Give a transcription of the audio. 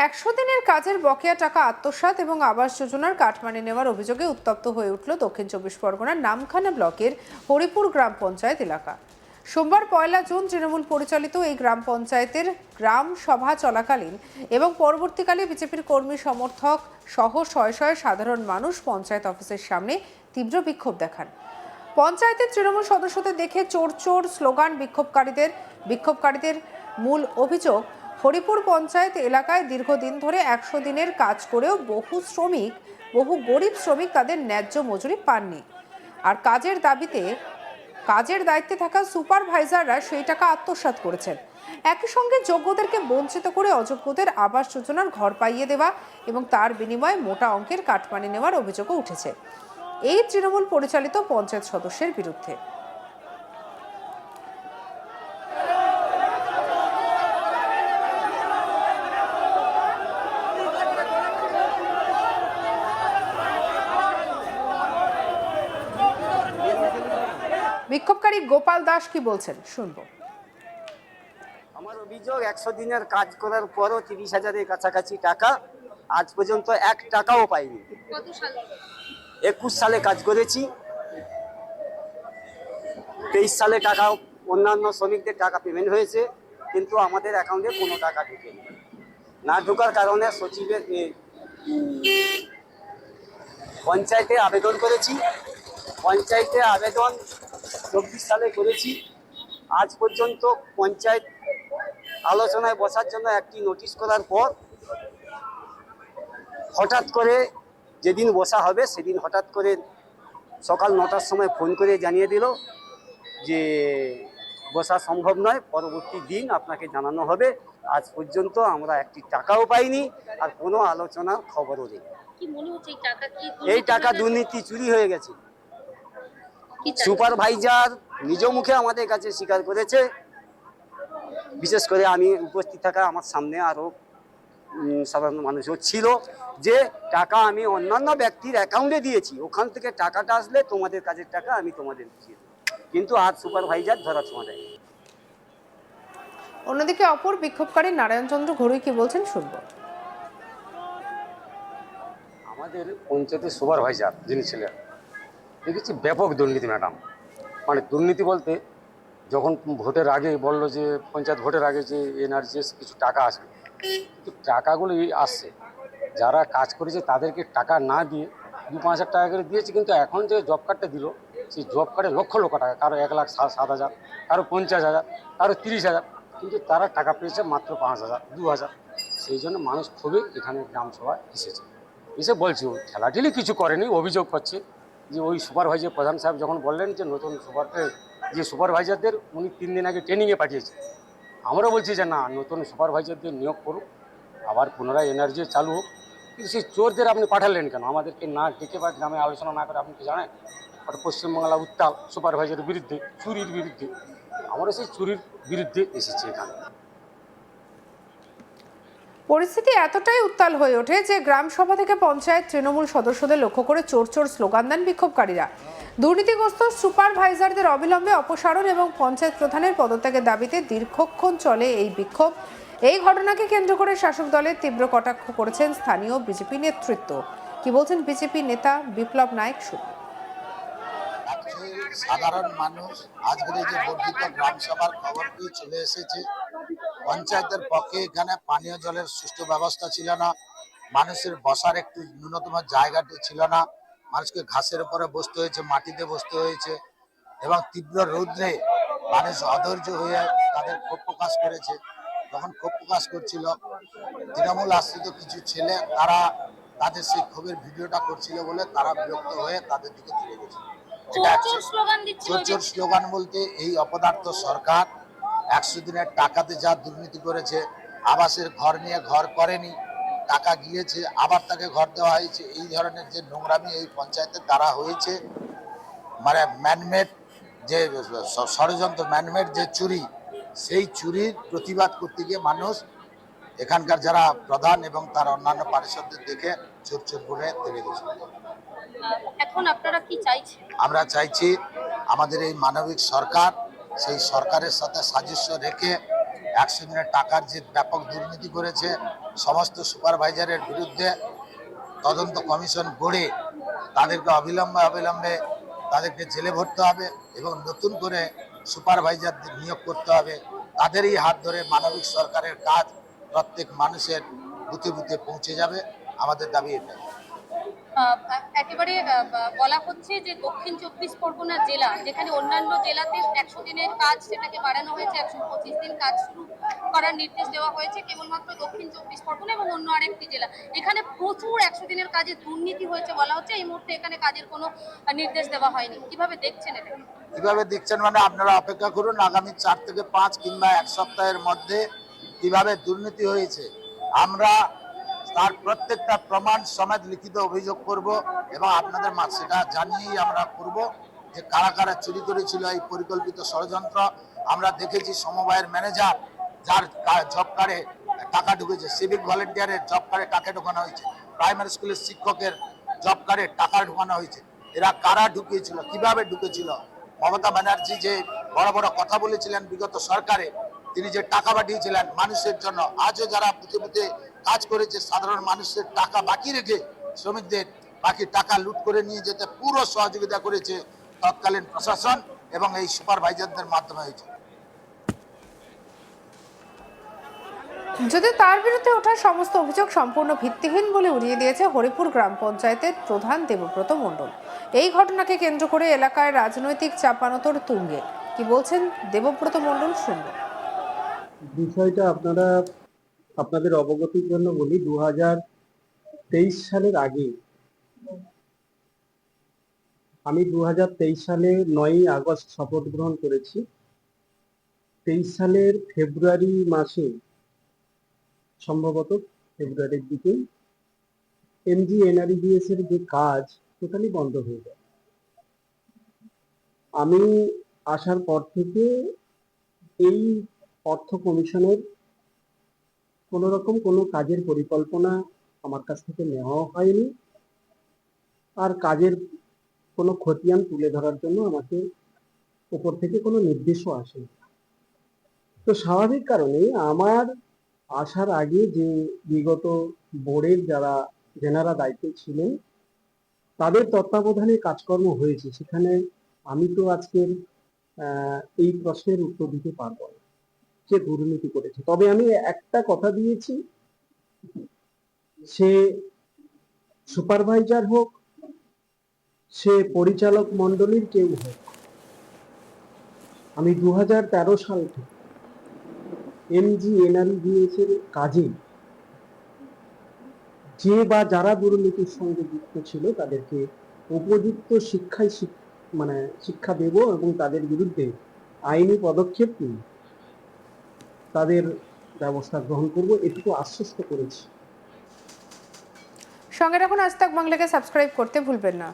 100 দিনের কাজের বকেয়া টাকা আত্মসাৎ এবং আবাস যোজনার কাটমানি নেওয়ার অভিযোগে উত্তপ্ত হয়ে উঠল দক্ষিণ চব্বিশ পরগনার নামখানা ব্লকের হরিপুর গ্রাম পঞ্চায়েত এলাকা। সোমবার 1 জুন তৃণমূল পরিচালিত এই গ্রাম পঞ্চায়েতের গ্রাম সভা চলাকালীন এবং পরবর্তীকালে বিজেপির কর্মী সমর্থক সহ শয়ে শয়ে সাধারণ মানুষ পঞ্চায়েত অফিসের সামনে তীব্র বিক্ষোভ দেখান। পঞ্চায়েতের তৃণমূল সদস্যদের দেখে চোর চোর স্লোগান বিক্ষোভকারীদের মূল অভিযোগ, হরিপুর পঞ্চায়েত এলাকায় দীর্ঘদিন ধরে 100 দিনের কাজ করেও বহু গরিব শ্রমিক তাদের ন্যায্য মজুরি পাননি। আর কাজের দায়িত্বে থাকা সুপারভাইজাররা সেই টাকা আত্মসাৎ করেছেন। একই সঙ্গে যোগ্যদেরকে বঞ্চিত করে অযোগ্যদের আবাস যোজনার ঘর পাইয়ে দেওয়া এবং তার বিনিময়ে মোটা অঙ্কের কাটমানি নেওয়ার অভিযোগও উঠেছে এই তৃণমূল পরিচালিত পঞ্চায়েত সদস্যের বিরুদ্ধে। বিক্ষোভকারী গোপাল দাস কি বলছেন শুনবো। আমার অভিযোগ 100 দিনের কাজ করার পরও 30,000-এর কাছাকাছি টাকা আজ পর্যন্ত 1 টাকাও পাইনি। 21 সালে কাজ করেছি, 23 সালে টাকা অন্যান্য শ্রমিকদের টাকা পেমেন্ট হয়েছে, কিন্তু আমাদের অ্যাকাউন্টে কোনো টাকা ঢুকেনি। না ঢোকার কারণে সচিবের পঞ্চায়েতে আবেদন করেছি। পঞ্চায়েতে আবেদন 24 সালে করেছি। আজ পর্যন্ত পঞ্চায়েত আলোচনায় বসার জন্য একটি নোটিশ করার পর হঠাৎ করে যেদিন বসা হবে সেদিন হঠাৎ করে সকাল 9টার সময় ফোন করে জানিয়ে দিল যে বসা সম্ভব নয়, পরবর্তী দিন আপনাকে জানানো হবে। আজ পর্যন্ত আমরা একটি টাকাও পাইনি, আর কোনো আলোচনার খবরও নেই। এই টাকা দুর্নীতি, চুরি হয়ে গেছে। সুপারভাইজার নিজ মুখে আমাদের কাছে স্বীকার করেছে। বিশেষ করে আমি উপস্থিত থাকা আমার সামনে আরো সাধারণ মানুষও ছিল, যে টাকা আমি অন্যান্য ব্যক্তির অ্যাকাউন্টে দিয়েছি, ওখান থেকে টাকাটা আসলে তোমাদের কাজের টাকা আমি তোমাদের দিয়ে দেবো, কিন্তু আজ সুপারভাইজার ধরা ছোঁয়া দেয়। অন্যদিকে অপর বিক্ষোভকারী নারায়ণ চন্দ্র ঘড়ুই কি বলছেন শুনবো। আমাদের পঞ্চায়েতের সুপারভাইজার যিনি ছিলেন, দেখেছি ব্যাপক দুর্নীতি ম্যাডাম। মানে দুর্নীতি বলতে, যখন ভোটের আগে বললো যে পঞ্চায়েত ভোটের আগে যে এনআরজিএস কিছু টাকা আসবে, কিন্তু টাকাগুলো আসছে, যারা কাজ করেছে তাদেরকে টাকা না দিয়ে 2-5 হাজার টাকা করে দিয়েছে, কিন্তু এখন যে জব কার্ডটা দিল সেই জব কার্ডে লক্ষ লক্ষ টাকা, কারো 1,07,000, কারো 50,000, কারো 30,000, কিন্তু তারা টাকা পেয়েছে মাত্র 5,000, 2,000। সেই জন্য মানুষ খুবই এখানে গ্রামসভায় এসে বলছে ও ঠেলাঠেলি কিছু করেনি, অভিযোগ করছে যে ওই সুপারভাইজার প্রধান সাহেব যখন বললেন যে নতুন সুপারভাইজারদের উনি 3 দিন আগে ট্রেনিংয়ে পাঠিয়েছে, আমরা বলছি যে না, নতুন সুপারভাইজারদের নিয়োগ করুক, আবার পুনরায় এনআরজি চালু হোক। কিন্তু সেই চোরদের আপনি পাঠালেন কেন? আমাদেরকে না ডেকে বা গ্রামে আলোচনা না করে, আপনি কি জানেন? ওটা পশ্চিমবাংলা উত্তাল সুপারভাইজারের বিরুদ্ধে, চুরির বিরুদ্ধে। আমরা সেই চুরির বিরুদ্ধে এসেছি এখানে। পরিস্থিতি এতটাই উত্তাল হয়ে ওঠে যে গ্রাম সভা থেকে পঞ্চায়েত তৃণমূল সদস্যদের লক্ষ্য করে চোর চোর স্লোগান দেন বিক্ষোভকারীরা। দুর্নীতিগ্রস্ত সুপারভাইজারদের অবিলম্বে অপসারণ এবং পঞ্চায়েত প্রধানের পদত্যাগের দাবিতে দীর্ঘক্ষণ চলে এই বিক্ষোভ। এই ঘটনাকে কেন্দ্র করে শাসক দলের তীব্র কটাক্ষ করেছেন স্থানীয় বিজেপি নেতৃত্ব। কি বলছেন বিজেপি নেতা বিপ্লব নায়েক শুনুন। সাধারণ মানুষ আজকের এই যে বর্ধিত গ্রাম সভার খবর পেয়ে চলে এসেছে। পঞ্চায়েতের পক্ষে এখানে পানীয় জলের সুষ্ঠু ব্যবস্থা ছিল না, মানুষের বসার একটু ন্যূনতম জায়গাটি ছিল না, মানুষকে ঘাসের উপরে বসতে হয়েছে, মাটিতে বসতে হয়েছে, এবং তীব্র রৌদ্রে মানুষ অধৈর্য হয়ে তাদের ক্ষোভ প্রকাশ করেছে। যখন ক্ষোভ প্রকাশ করছিল, তৃণমূল আশ্রিত কিছু ছেলে তারা তাদের সেই ক্ষোভের ভিডিওটা করছিল বলে তারা বিরক্ত হয়ে তাদের দিকে ফিরে গেছে। চোর স্লোগান বলতে এই অপদার্থ সরকার 100 দিনের টাকাতে যা দুর্নীতি করেছে, আবাসের ঘর নিয়ে ঘর করেনি, টাকা গিয়েছে আবার তাকে ঘর দেওয়া হয়েছে, এই ধরনের যে নোংরামি এই পঞ্চায়েতের দ্বারা হয়েছে, মানে ম্যানমেড যে ষড়যন্ত্র, ম্যানমেড যে চুরি, সেই চুরির প্রতিবাদ করতে গিয়ে মানুষ এখানকার যারা প্রধান এবং তার অন্যান্য পারিষদদের দেখে চোর চোর বলে তেড়ে গেছিল। এখন আপনারা কি চাইছেন? আমরা চাইছি আমাদের এই মানবিক সরকার সেই সরকারের সাথে সাদৃশ্য রেখে 100 দিনের টাকার যে ব্যাপক দুর্নীতি করেছে, সমস্ত সুপারভাইজারের বিরুদ্ধে তদন্ত কমিশন গড়ে তাদেরকে অবিলম্বে তাদেরকে জেলে ভরতে হবে এবং নতুন করে সুপারভাইজারদের নিয়োগ করতে হবে। তাদেরই হাত ধরে মানবিক সরকারের কাজ প্রত্যেক মানুষের বুথে বুথে পৌঁছে যাবে। আমাদের দাবি এটাই। একেবারে বলা হচ্ছে যে দক্ষিণ 24 পরগনা জেলা, যেখানে অন্যান্য জেলাতে 100 দিনের কাজ সেটাকে বাড়ানো হয়েছে, 125 দিন কাজ শুরু করার নির্দেশ দেওয়া হয়েছে, কেবলমাত্র দক্ষিণ 24 পরগনা এবং অন্য আরেকটি জেলা, এখানে প্রচুর 100 দিনের কাজে দুর্নীতি হয়েছে বলা হচ্ছে। এই মুহূর্তে এখানে কাজের কোনো নির্দেশ দেওয়া হয়নি। কিভাবে দেখছেন এটা? কিভাবে দেখছেন মানে আপনারা অপেক্ষা করুন, আগামী 4 থেকে 5 কিংবা 1 সপ্তাহের মধ্যে কিভাবে দুর্নীতি হয়েছে আমরা তার প্রত্যেকটা প্রমাণ সমেত লিখিত অভিযোগ করব এবং আপনাদের সেটা জানিয়েই আমরা করব যে কারা কারা চুরি করেছিল এই পরিকল্পিত ষড়যন্ত্র। আমরা দেখেছি সমবায়ের ম্যানেজার যার জব কার্ডে টাকা ঢুকেছে, সিভিক ভলেন্টিয়ারের জব কার্ডে টাকা ঢোকানো হয়েছে, প্রাইমারি স্কুলের শিক্ষকের জব কার্ডে টাকা ঢোকানো হয়েছে। এরা কারা ঢুকিয়েছিল, কিভাবে ঢুকেছিল? মমতা ব্যানার্জি যে বড় বড় কথা বলেছিলেন বিগত সরকারে, তিনি যে টাকা পাঠিয়েছিলেন মানুষের জন্য, আজও যারা বুথে বুথে কাজ করেছে সাধারণ মানুষের টাকা বাকি রেখে শ্রমিকদের বাকি টাকা লুট করে নিয়ে যেতে পুরো সহযোগিতা করেছে তৎকালীন প্রশাসন এবং এই সুপারভাইজারদের মাধ্যমে হয়েছে। যদি তার বিরুদ্ধে ওঠা সমস্ত অভিযোগ সম্পূর্ণ ভিত্তিহীন বলে উড়িয়ে দিয়েছে হরিপুর গ্রাম পঞ্চায়েতের প্রধান দেবব্রত মণ্ডল। এই ঘটনাকে কেন্দ্র করে এলাকায় রাজনৈতিক চাপানোতর তুঙ্গে। কি বলছেন দেবব্রত মণ্ডল, শুনব। বিষয়টা আপনাদের অবগতির জন্য বলি, 2023 সালের আগে আমি 2023 সালে 9ই আগস্ট শপথ গ্রহণ করেছি। 23 সালের ফেব্রুয়ারি মাসে, সম্ভবত ফেব্রুয়ারির দিকে, MGNREGS এর যে কাজ টোটালি বন্ধ হয়ে যায়। আমি আসার পর থেকে এই অর্থ কমিশনের কোনো রকম কোনো কাজের পরিকল্পনা আমার কাছ থেকে নেওয়া হয়নি, আর কাজের কোনো খতিয়ান তুলে ধরার জন্য আমাকে উপর থেকে কোনো নির্দেশও আসেনি। তো স্বাভাবিক কারণে আমার আসার আগে যে বিগত বোর্ডের যেনারা দায়িত্বে ছিলেন তাদের তত্ত্বাবধানে কাজকর্ম হয়েছে, সেখানে আমি তো আজকের এই প্রশ্নের উত্তর দিতে পারবো না সে দুর্নীতি করেছে। তবে আমি একটা কথা দিয়েছি, সে সুপারভাইজার হোক, সে পরিচালক মণ্ডলীর কেউ হোক, আমি 2013 সাল থেকে MGNREGS এর কাজে যে বা যারা দুর্নীতির সঙ্গে যুক্ত ছিল তাদেরকে উপযুক্ত শিক্ষা দেব এবং তাদের বিরুদ্ধে আইনি পদক্ষেপ নিয়ে তাদের ব্যবস্থা গ্রহণ করব, এটুকু আশ্বস্ত করেছি। সঙ্গে রাখুন আজ তাক বাংলাকে সাবস্ক্রাইব করতে ভুলবেন না।